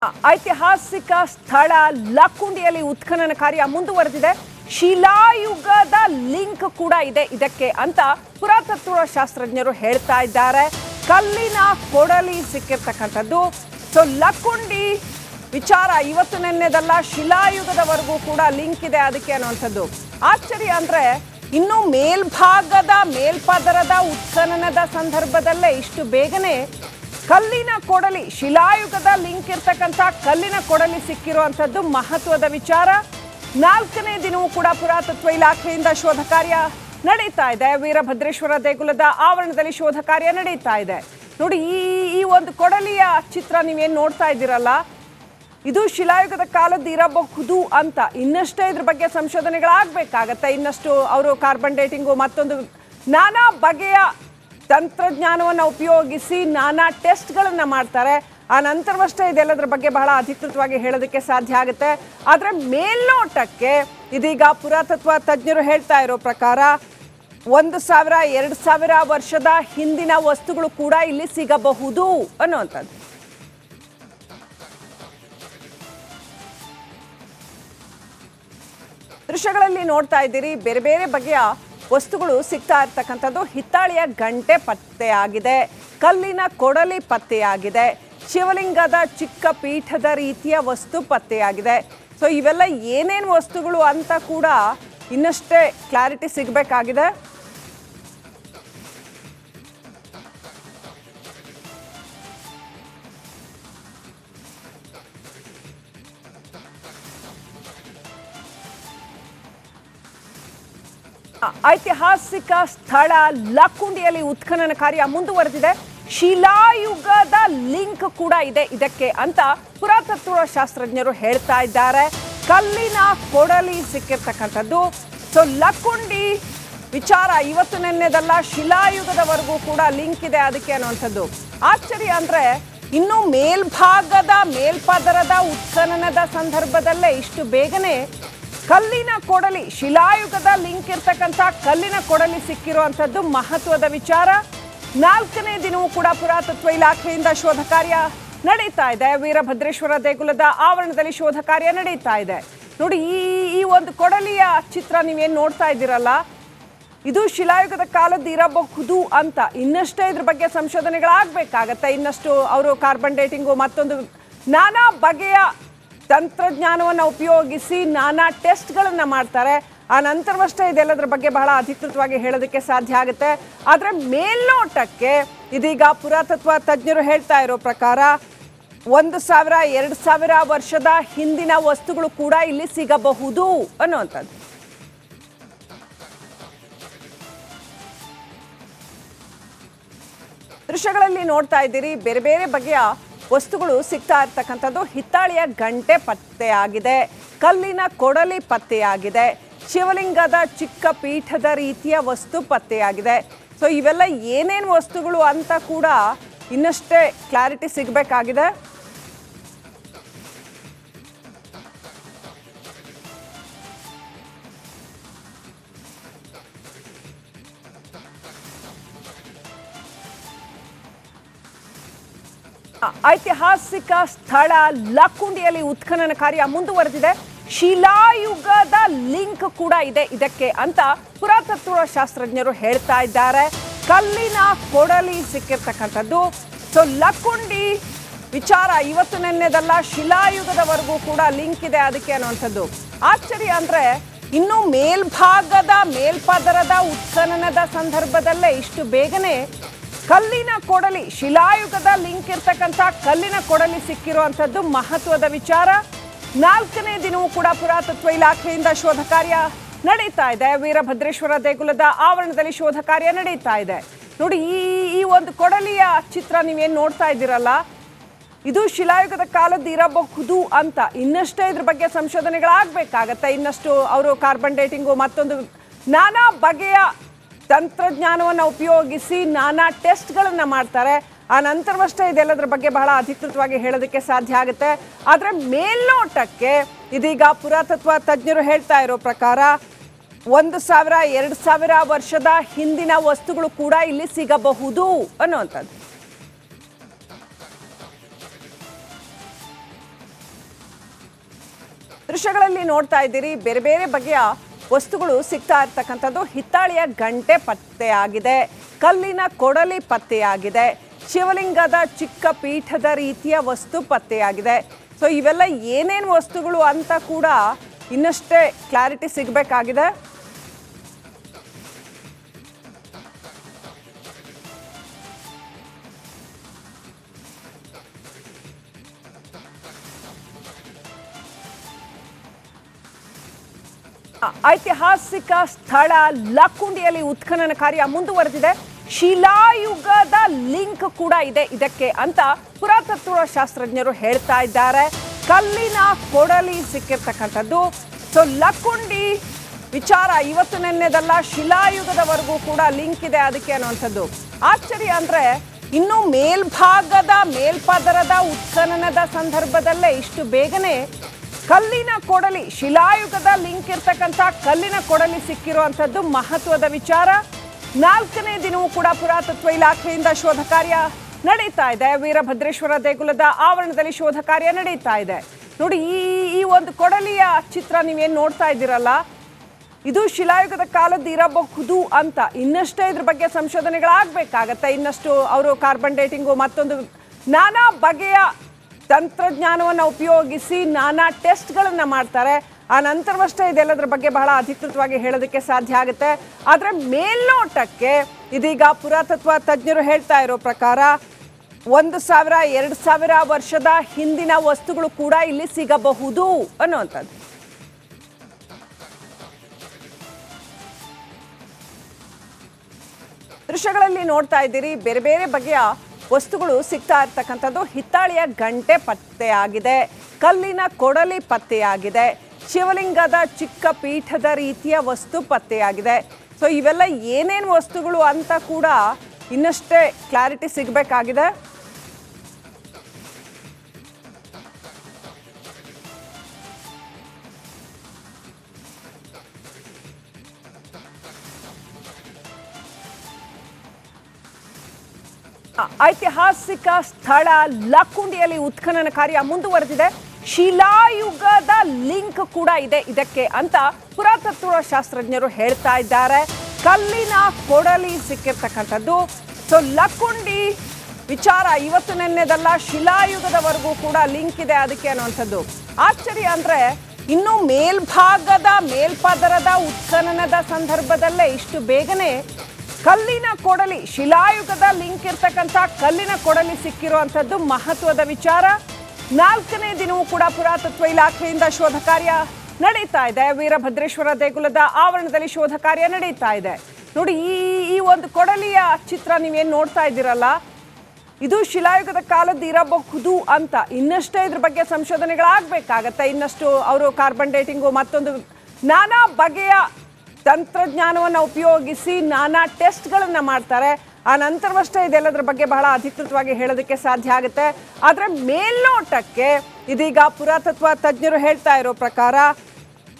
ಐತಿಹಾಸಿಕ ಸ್ಥಳ ಲಕ್ಕುಂಡಿಯಲ್ಲಿ ಉತ್ಖನನ ಕಾರ್ಯ ಮುಂದುವರೆದಿದೆ. ಶಿಲಾಯುಗದ ಲಿಂಕ್ ಕೂಡ ಇದೆ ಇದಕ್ಕೆ ಅಂತ ಪುರಾತತ್ವ ಶಾಸ್ತ್ರಜ್ಞರು ಹೇಳ್ತಾ ಇದ್ದಾರೆ. ಕಲ್ಲಿನ ಕೊಡಲಿ ಸಿಕ್ಕಿರ್ತಕ್ಕಂಥದ್ದು. ಸೊ ಲಕ್ಕುಂಡಿ ವಿಚಾರ ಇವತ್ತು ನೆನ್ನೆದಲ್ಲ, ಶಿಲಾಯುಗದವರೆಗೂ ಕೂಡ ಲಿಂಕ್ ಇದೆ ಅದಕ್ಕೆ ಅನ್ನುವಂಥದ್ದು. ಆಶ್ಚರ್ಯ ಅಂದ್ರೆ ಇನ್ನು ಮೇಲ್ಭಾಗದ ಮೇಲ್ಪದರದ ಉತ್ಖನನದ ಸಂದರ್ಭದಲ್ಲೇ ಇಷ್ಟು ಬೇಗನೆ ಕಲ್ಲಿನ ಕೊಡಲಿ, ಶಿಲಾಯುಗದ ಲಿಂಕ್ ಇರ್ತಕ್ಕಂಥ ಕಲ್ಲಿನ ಕೊಡಲಿ ಸಿಕ್ಕಿರುವಂಥದ್ದು ಮಹತ್ವದ ವಿಚಾರ. 4ನೇ ದಿನವೂ ಕೂಡ ಪುರಾತತ್ವ ಇಲಾಖೆಯಿಂದ ಶೋಧ ಕಾರ್ಯ ನಡೀತಾ ಇದೆ. ವೀರಭದ್ರೇಶ್ವರ ದೇಗುಲದ ಆವರಣದಲ್ಲಿ ಶೋಧ ಕಾರ್ಯ ನಡೀತಾ ಇದೆ. ನೋಡಿ, ಈ ಒಂದು ಕೊಡಲಿಯ ಚಿತ್ರ ನೀವೇನು ನೋಡ್ತಾ ಇದ್ದೀರಲ್ಲ, ಇದು ಶಿಲಾಯುಗದ ಕಾಲದ್ದು ಇರಬಹುದು ಅಂತ. ಇನ್ನಷ್ಟೇ ಇದ್ರ ಬಗ್ಗೆ ಸಂಶೋಧನೆಗಳಾಗಬೇಕಾಗತ್ತೆ. ಇನ್ನಷ್ಟು ಅವರು ಕಾರ್ಬನ್ ಡೇಟಿಂಗು ಮತ್ತೊಂದು ನಾನಾ ಬಗೆಯ ತಂತ್ರಜ್ಞಾನವನ್ನು ಉಪಯೋಗಿಸಿ ನಾನಾ ಟೆಸ್ಟ್ಗಳನ್ನು ಮಾಡ್ತಾರೆ. ಆ ನಂತರವಷ್ಟೇ ಇದೆಲ್ಲದರ ಬಗ್ಗೆ ಬಹಳ ಅಧಿಕೃತವಾಗಿ ಹೇಳೋದಕ್ಕೆ ಸಾಧ್ಯ ಆಗುತ್ತೆ. ಆದರೆ ಮೇಲ್ನೋಟಕ್ಕೆ ಇದೀಗ ಪುರಾತತ್ವ ತಜ್ಞರು ಹೇಳ್ತಾ ಇರೋ ಪ್ರಕಾರ 1000-2000 ವರ್ಷದ ಹಿಂದಿನ ವಸ್ತುಗಳು ಕೂಡ ಇಲ್ಲಿ ಸಿಗಬಹುದು ಅನ್ನುವಂಥದ್ದು. ದೃಶ್ಯಗಳಲ್ಲಿ ನೋಡ್ತಾ ಇದ್ದೀರಿ, ಬೇರೆ ಬೇರೆ ಬಗೆಯ ವಸ್ತುಗಳು ಸಿಗ್ತಾ ಇರ್ತಕ್ಕಂಥದ್ದು. ಹಿತ್ತಾಳೆಯ ಗಂಟೆ ಪತ್ತೆಯಾಗಿದೆ, ಕಲ್ಲಿನ ಕೊಡಲಿ ಪತ್ತೆಯಾಗಿದೆ, ಶಿವಲಿಂಗದ ಚಿಕ್ಕ ಪೀಠದ ರೀತಿಯ ವಸ್ತು ಪತ್ತೆಯಾಗಿದೆ. ಸೊ ಇವೆಲ್ಲ ಏನೇನು ವಸ್ತುಗಳು ಅಂತ ಕೂಡ ಇನ್ನಷ್ಟೇ ಕ್ಲಾರಿಟಿ ಸಿಗಬೇಕಾಗಿದೆ. ಐತಿಹಾಸಿಕ ಸ್ಥಳ ಲಕ್ಕುಂಡಿಯಲ್ಲಿ ಉತ್ಖನನ ಕಾರ್ಯ ಮುಂದುವರೆದಿದೆ. ಶಿಲಾಯುಗದ ಲಿಂಕ್ ಕೂಡ ಇದೆ ಇದಕ್ಕೆ ಅಂತ ಪುರಾತತ್ವ ಶಾಸ್ತ್ರಜ್ಞರು ಹೇಳ್ತಾ ಇದ್ದಾರೆ. ಕಲ್ಲಿನ ಕೊಡಲಿ ಸಿಕ್ಕಿರ್ತಕ್ಕಂಥದ್ದು. ಸೊ ಲಕ್ಕುಂಡಿ ವಿಚಾರ ಇವತ್ತು ನೆನ್ನೆದಲ್ಲ, ಶಿಲಾಯುಗದವರೆಗೂ ಕೂಡ ಲಿಂಕ್ ಇದೆ ಅದಕ್ಕೆ ಅನ್ನುವಂಥದ್ದು. ಆಶ್ಚರ್ಯ ಅಂದ್ರೆ ಇನ್ನು ಮೇಲ್ಭಾಗದ ಮೇಲ್ಪದರದ ಉತ್ಖನನದ ಸಂದರ್ಭದಲ್ಲೇ ಇಷ್ಟು ಬೇಗನೆ ಕಲ್ಲಿನ ಕೊಡಲಿ, ಶಿಲಾಯುಗದ ಲಿಂಕ್ ಇರ್ತಕ್ಕಂಥ ಕಲ್ಲಿನ ಕೊಡಲಿ ಸಿಕ್ಕಿರುವಂಥದ್ದು ಮಹತ್ವದ ವಿಚಾರ. 4ನೇ ದಿನವೂ ಕೂಡ ಪುರಾತತ್ವ ಇಲಾಖೆಯಿಂದ ಶೋಧ ಕಾರ್ಯ ನಡೀತಾ ಇದೆ. ವೀರಭದ್ರೇಶ್ವರ ದೇಗುಲದ ಆವರಣದಲ್ಲಿ ಶೋಧ ಕಾರ್ಯ ನಡೀತಾ ಇದೆ. ನೋಡಿ, ಈ ಒಂದು ಕೊಡಲಿಯ ಚಿತ್ರ ನೀವೇನು ನೋಡ್ತಾ ಇದ್ದೀರಲ್ಲ, ಇದು ಶಿಲಾಯುಗದ ಕಾಲದ್ದು ಇರಬಹುದು ಅಂತ. ಇನ್ನಷ್ಟೇ ಇದ್ರ ಬಗ್ಗೆ ಸಂಶೋಧನೆಗಳಾಗಬೇಕಾಗತ್ತೆ. ಇನ್ನಷ್ಟು ಅವರು ಕಾರ್ಬನ್ ಡೇಟಿಂಗು ಮತ್ತೊಂದು ನಾನಾ ಬಗೆಯ ತಂತ್ರಜ್ಞಾನವನ್ನು ಉಪಯೋಗಿಸಿ ನಾನಾ ಟೆಸ್ಟ್ಗಳನ್ನು ಮಾಡ್ತಾರೆ. ಆ ನಂತರವಷ್ಟೇ ಇದೆಲ್ಲದರ ಬಗ್ಗೆ ಬಹಳ ಅಧಿಕೃತವಾಗಿ ಹೇಳೋದಕ್ಕೆ ಸಾಧ್ಯ ಆಗುತ್ತೆ. ಆದರೆ ಮೇಲ್ನೋಟಕ್ಕೆ ಇದೀಗ ಪುರಾತತ್ವ ತಜ್ಞರು ಹೇಳ್ತಾ ಇರೋ ಪ್ರಕಾರ 1000-2000 ವರ್ಷದ ಹಿಂದಿನ ವಸ್ತುಗಳು ಕೂಡ ಇಲ್ಲಿ ಸಿಗಬಹುದು ಅನ್ನುವಂಥದ್ದು. ದೃಶ್ಯಗಳಲ್ಲಿ ನೋಡ್ತಾ ಇದ್ದೀರಿ, ಬೇರೆ ಬೇರೆ ಬಗೆಯ ವಸ್ತುಗಳು ಸಿಗ್ತಾ ಇರ್ತಕ್ಕಂಥದ್ದು. ಹಿತ್ತಾಳೆಯ ಗಂಟೆ ಪತ್ತೆಯಾಗಿದೆ, ಕಲ್ಲಿನ ಕೊಡಲಿ ಪತ್ತೆಯಾಗಿದೆ, ಶಿವಲಿಂಗದ ಚಿಕ್ಕ ಪೀಠದ ರೀತಿಯ ವಸ್ತು ಪತ್ತೆಯಾಗಿದೆ. ಸೊ ಇವೆಲ್ಲ ಏನೇನು ವಸ್ತುಗಳು ಅಂತ ಕೂಡ ಇನ್ನಷ್ಟೇ ಕ್ಲಾರಿಟಿ ಸಿಗಬೇಕಾಗಿದೆ. ಐತಿಹಾಸಿಕ ಸ್ಥಳ ಲಕ್ಕುಂಡಿಯಲ್ಲಿ ಉತ್ಖನನ ಕಾರ್ಯ ಮುಂದುವರೆದಿದೆ. ಶಿಲಾಯುಗದ ಲಿಂಕ್ ಕೂಡ ಇದೆ ಇದಕ್ಕೆ ಅಂತ ಪುರಾತತ್ವ ಶಾಸ್ತ್ರಜ್ಞರು ಹೇಳ್ತಾ ಇದ್ದಾರೆ. ಕಲ್ಲಿನ ಕೊಡಲಿ ಸಿಕ್ಕಿರ್ತಕ್ಕಂಥದ್ದು. ಸೊ ಲಕ್ಕುಂಡಿ ವಿಚಾರ ಇವತ್ತು ನೆನ್ನೆದಲ್ಲ, ಶಿಲಾಯುಗದವರೆಗೂ ಕೂಡ ಲಿಂಕ್ ಇದೆ ಅದಕ್ಕೆ ಅನ್ನುವಂಥದ್ದು. ಆಶ್ಚರ್ಯ ಅಂದ್ರೆ ಇನ್ನು ಮೇಲ್ಭಾಗದ ಮೇಲ್ಪದರದ ಉತ್ಖನನದ ಸಂದರ್ಭದಲ್ಲೇ ಇಷ್ಟು ಬೇಗನೆ ಕಲ್ಲಿನ ಕೊಡಲಿ, ಶಿಲಾಯುಗದ ಲಿಂಕ್ ಇರ್ತಕ್ಕಂಥ ಕಲ್ಲಿನ ಕೊಡಲಿ ಸಿಕ್ಕಿರುವಂಥದ್ದು ಮಹತ್ವದ ವಿಚಾರ. 4ನೇ ದಿನವೂ ಕೂಡ ಪುರಾತತ್ವ ಇಲಾಖೆಯಿಂದ ಶೋಧ ಕಾರ್ಯ ನಡೀತಾ ಇದೆ. ವೀರಭದ್ರೇಶ್ವರ ದೇಗುಲದ ಆವರಣದಲ್ಲಿ ಶೋಧ ಕಾರ್ಯ ನಡೀತಾ ಇದೆ. ನೋಡಿ, ಈ ಒಂದು ಕೊಡಲಿಯ ಚಿತ್ರ ನೀವೇನು ನೋಡ್ತಾ ಇದ್ದೀರಲ್ಲ, ಇದು ಶಿಲಾಯುಗದ ಕಾಲದ್ದು ಇರಬಹುದು ಅಂತ. ಇನ್ನಷ್ಟೇ ಇದ್ರ ಬಗ್ಗೆ ಸಂಶೋಧನೆಗಳಾಗಬೇಕಾಗತ್ತೆ. ಇನ್ನಷ್ಟು ಅವರು ಕಾರ್ಬನ್ ಡೇಟಿಂಗು ಮತ್ತೊಂದು ನಾನಾ ಬಗೆಯ ತಂತ್ರಜ್ಞಾನವನ್ನು ಉಪಯೋಗಿಸಿ ನಾನಾ ಟೆಸ್ಟ್ಗಳನ್ನು ಮಾಡ್ತಾರೆ. ಆ ನಂತರವಷ್ಟೇ ಇದೆಲ್ಲದರ ಬಗ್ಗೆ ಬಹಳ ಅಧಿಕೃತವಾಗಿ ಹೇಳೋದಕ್ಕೆ ಸಾಧ್ಯ ಆಗುತ್ತೆ. ಆದರೆ ಮೇಲ್ನೋಟಕ್ಕೆ ಇದೀಗ ಪುರಾತತ್ವ ತಜ್ಞರು ಹೇಳ್ತಾ ಇರೋ ಪ್ರಕಾರ 1000-2000 ವರ್ಷದ ಹಿಂದಿನ ವಸ್ತುಗಳು ಕೂಡ ಇಲ್ಲಿ ಸಿಗಬಹುದು ಅನ್ನುವಂಥದ್ದು. ದೃಶ್ಯಗಳಲ್ಲಿ ನೋಡ್ತಾ ಇದ್ದೀರಿ ಬೇರೆ ಬೇರೆ ಬಗೆಯ ವಸ್ತುಗಳು ಸಿಗ್ತಾ ಇರ್ತಕ್ಕಂಥದ್ದು. ಹಿತ್ತಾಳೆಯ ಗಂಟೆ ಪತ್ತೆಯಾಗಿದೆ, ಕಲ್ಲಿನ ಕೊಡಲಿ ಪತ್ತೆಯಾಗಿದೆ, ಶಿವಲಿಂಗದ ಚಿಕ್ಕ ಪೀಠದ ರೀತಿಯ ವಸ್ತು ಪತ್ತೆಯಾಗಿದೆ. ಸೊ ಇವೆಲ್ಲ ಏನೇನು ವಸ್ತುಗಳು ಅಂತ ಕೂಡ ಇನ್ನಷ್ಟೇ ಕ್ಲಾರಿಟಿ ಸಿಗಬೇಕಾಗಿದೆ. ಐತಿಹಾಸಿಕ ಸ್ಥಳ ಲಕ್ಕುಂಡಿಯಲ್ಲಿ ಉತ್ಖನನ ಕಾರ್ಯ ಮುಂದುವರೆದಿದೆ. ಶಿಲಾಯುಗದ ಲಿಂಕ್ ಕೂಡ ಇದೆ ಇದಕ್ಕೆ ಅಂತ ಪುರಾತತ್ವ ಶಾಸ್ತ್ರಜ್ಞರು ಹೇಳ್ತಾ ಇದ್ದಾರೆ. ಕಲ್ಲಿನ ಕೊಡಲಿ ಸಿಕ್ಕಿರ್ತಕ್ಕಂಥದ್ದು. ಸೊ ಲಕ್ಕುಂಡಿ ವಿಚಾರ ಇವತ್ತು ನೆನ್ನೆದಲ್ಲ, ಶಿಲಾಯುಗದವರೆಗೂ ಕೂಡ ಲಿಂಕ್ ಇದೆ ಅದಕ್ಕೆ ಅನ್ನುವಂಥದ್ದು. ಆಶ್ಚರ್ಯ ಅಂದ್ರೆ ಇನ್ನು ಮೇಲ್ಭಾಗದ ಮೇಲ್ಪದರದ ಉತ್ಖನನದ ಸಂದರ್ಭದಲ್ಲೇ ಇಷ್ಟು ಬೇಗನೆ ಕಲ್ಲಿನ ಕೊಡಲಿ, ಶಿಲಾಯುಗದ ಲಿಂಕ್ ಇರ್ತಕ್ಕಂಥ ಕಲ್ಲಿನ ಕೊಡಲಿ ಸಿಕ್ಕಿರುವಂಥದ್ದು ಮಹತ್ವದ ವಿಚಾರ. 4ನೇ ದಿನವೂ ಕೂಡ ಪುರಾತತ್ವ ಇಲಾಖೆಯಿಂದ ಶೋಧ ಕಾರ್ಯ ನಡೀತಾ ಇದೆ. ವೀರಭದ್ರೇಶ್ವರ ದೇಗುಲದ ಆವರಣದಲ್ಲಿ ಶೋಧ ಕಾರ್ಯ ನಡೀತಾ ಇದೆ. ನೋಡಿ, ಈ ಒಂದು ಕೊಡಲಿಯ ಚಿತ್ರ ನೀವೇನು ನೋಡ್ತಾ ಇದ್ದೀರಲ್ಲ, ಇದು ಶಿಲಾಯುಗದ ಕಾಲದ್ದು ಇರಬಹುದು ಅಂತ. ಇನ್ನಷ್ಟೇ ಇದ್ರ ಬಗ್ಗೆ ಸಂಶೋಧನೆಗಳಾಗಬೇಕಾಗತ್ತೆ. ಇನ್ನಷ್ಟು ಅವರು ಕಾರ್ಬನ್ ಡೇಟಿಂಗು ಮತ್ತೊಂದು ನಾನಾ ಬಗೆಯ ತಂತ್ರಜ್ಞಾನವನ್ನು ಉಪಯೋಗಿಸಿ ನಾನಾ ಟೆಸ್ಟ್ಗಳನ್ನು ಮಾಡ್ತಾರೆ. ಆ ನಂತರವಷ್ಟೇ ಇದೆಲ್ಲದರ ಬಗ್ಗೆ ಬಹಳ ಅಧಿಕೃತವಾಗಿ ಹೇಳೋದಕ್ಕೆ ಸಾಧ್ಯ ಆಗುತ್ತೆ. ಆದರೆ ಮೇಲ್ನೋಟಕ್ಕೆ ಇದೀಗ ಪುರಾತತ್ವ ತಜ್ಞರು ಹೇಳ್ತಾ ಇರೋ ಪ್ರಕಾರ 1000-2000 ವರ್ಷದ ಹಿಂದಿನ ವಸ್ತುಗಳು ಕೂಡ ಇಲ್ಲಿ ಸಿಗಬಹುದು ಅನ್ನುವಂಥದ್ದು. ದೃಶ್ಯಗಳಲ್ಲಿ ನೋಡ್ತಾ ಇದ್ದೀರಿ ಬೇರೆ ಬೇರೆ ಬಗೆಯ ವಸ್ತುಗಳು ಸಿಗ್ತಾ ಇರ್ತಕ್ಕಂಥದ್ದು. ಹಿತ್ತಾಳೆಯ ಗಂಟೆ ಪತ್ತೆಯಾಗಿದೆ, ಕಲ್ಲಿನ ಕೊಡಲಿ ಪತ್ತೆಯಾಗಿದೆ, ಶಿವಲಿಂಗದ ಚಿಕ್ಕ ಪೀಠದ ರೀತಿಯ ವಸ್ತು ಪತ್ತೆಯಾಗಿದೆ. ಸೊ ಇವೆಲ್ಲ ಏನೇನು ವಸ್ತುಗಳು ಅಂತ ಕೂಡ ಇನ್ನಷ್ಟೇ ಕ್ಲಾರಿಟಿ ಸಿಗಬೇಕಾಗಿದೆ. ಐತಿಹಾಸಿಕ ಸ್ಥಳ ಲಕ್ಕುಂಡಿಯಲ್ಲಿ ಉತ್ಖನನ ಕಾರ್ಯ ಮುಂದುವರೆದಿದೆ. ಶಿಲಾಯುಗದ ಲಿಂಕ್ ಕೂಡ ಇದೆ ಇದಕ್ಕೆ ಅಂತ ಪುರಾತತ್ವ ಶಾಸ್ತ್ರಜ್ಞರು ಹೇಳ್ತಾ ಇದ್ದಾರೆ. ಕಲ್ಲಿನ ಕೊಡಲಿ ಸಿಕ್ಕಿರ್ತಕ್ಕಂಥದ್ದು. ಸೊ ಲಕ್ಕುಂಡಿ ವಿಚಾರ ಇವತ್ತು ನೆನ್ನೆದಲ್ಲ, ಶಿಲಾಯುಗದವರೆಗೂ ಕೂಡ ಲಿಂಕ್ ಇದೆ ಅದಕ್ಕೆ ಅನ್ನುವಂಥದ್ದು. ಆಶ್ಚರ್ಯ ಅಂದ್ರೆ ಇನ್ನು ಮೇಲ್ಭಾಗದ ಮೇಲ್ಪದರದ ಉತ್ಖನನದ ಸಂದರ್ಭದಲ್ಲೇ ಇಷ್ಟು ಬೇಗನೆ ಕಲ್ಲಿನ ಕೊಡಲಿ, ಶಿಲಾಯುಗದ ಲಿಂಕ್ ಇರ್ತಕ್ಕಂಥ ಕಲ್ಲಿನ ಕೊಡಲಿ ಸಿಕ್ಕಿರುವಂಥದ್ದು ಮಹತ್ವದ ವಿಚಾರ. 4ನೇ ದಿನವೂ ಕೂಡ ಪುರಾತತ್ವ ಇಲಾಖೆಯಿಂದ ಶೋಧ ಕಾರ್ಯ ನಡೀತಾ ಇದೆ. ವೀರಭದ್ರೇಶ್ವರ ದೇಗುಲದ ಆವರಣದಲ್ಲಿ ಶೋಧ ಕಾರ್ಯ ನಡೀತಾ ಇದೆ. ನೋಡಿ, ಈ ಒಂದು ಕೊಡಲಿಯ ಚಿತ್ರ ನೀವೇನು ನೋಡ್ತಾ ಇದ್ದೀರಲ್ಲ, ಇದು ಶಿಲಾಯುಗದ ಕಾಲದ್ದು ಇರಬಹುದು ಅಂತ. ಇನ್ನಷ್ಟೇ ಇದ್ರ ಬಗ್ಗೆ ಸಂಶೋಧನೆಗಳಾಗಬೇಕಾಗತ್ತೆ. ಇನ್ನಷ್ಟು ಅವರು ಕಾರ್ಬನ್ ಡೇಟಿಂಗು ಮತ್ತೊಂದು ನಾನಾ ಬಗೆಯ ತಂತ್ರಜ್ಞಾನವನ್ನು ಉಪಯೋಗಿಸಿ ನಾನಾ ಟೆಸ್ಟ್ಗಳನ್ನು ಮಾಡ್ತಾರೆ. ಆ ನಂತರವಷ್ಟೇ ಇದೆಲ್ಲದರ ಬಗ್ಗೆ ಬಹಳ ಅಧಿಕೃತವಾಗಿ ಹೇಳೋದಕ್ಕೆ ಸಾಧ್ಯ ಆಗುತ್ತೆ. ಆದರೆ ಮೇಲ್ನೋಟಕ್ಕೆ ಇದೀಗ ಪುರಾತತ್ವ ತಜ್ಞರು ಹೇಳ್ತಾ ಇರೋ ಪ್ರಕಾರ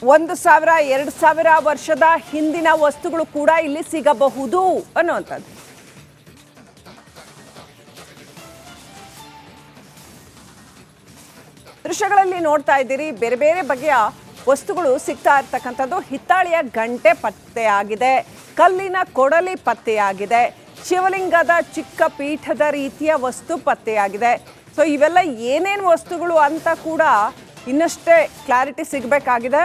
1000-2000 ವರ್ಷದ ಹಿಂದಿನ ವಸ್ತುಗಳು ಕೂಡ ಇಲ್ಲಿ ಸಿಗಬಹುದು ಅನ್ನುವಂಥದ್ದು. ದೃಶ್ಯಗಳಲ್ಲಿ ನೋಡ್ತಾ ಇದ್ದೀರಿ ಬೇರೆ ಬೇರೆ ಬಗೆಯ ವಸ್ತುಗಳು ಸಿಗ್ತಾ ಇರ್ತಕ್ಕಂಥದ್ದು. ಹಿತ್ತಾಳೆಯ ಗಂಟೆ ಪತ್ತೆಯಾಗಿದೆ, ಕಲ್ಲಿನ ಕೊಡಲಿ ಪತ್ತೆಯಾಗಿದೆ, ಶಿವಲಿಂಗದ ಚಿಕ್ಕ ಪೀಠದ ರೀತಿಯ ವಸ್ತು ಪತ್ತೆಯಾಗಿದೆ. ಸೊ ಇವೆಲ್ಲ ಏನೇನು ವಸ್ತುಗಳು ಅಂತ ಕೂಡ ಇನ್ನಷ್ಟೇ ಕ್ಲಾರಿಟಿ ಸಿಗಬೇಕಾಗಿದೆ.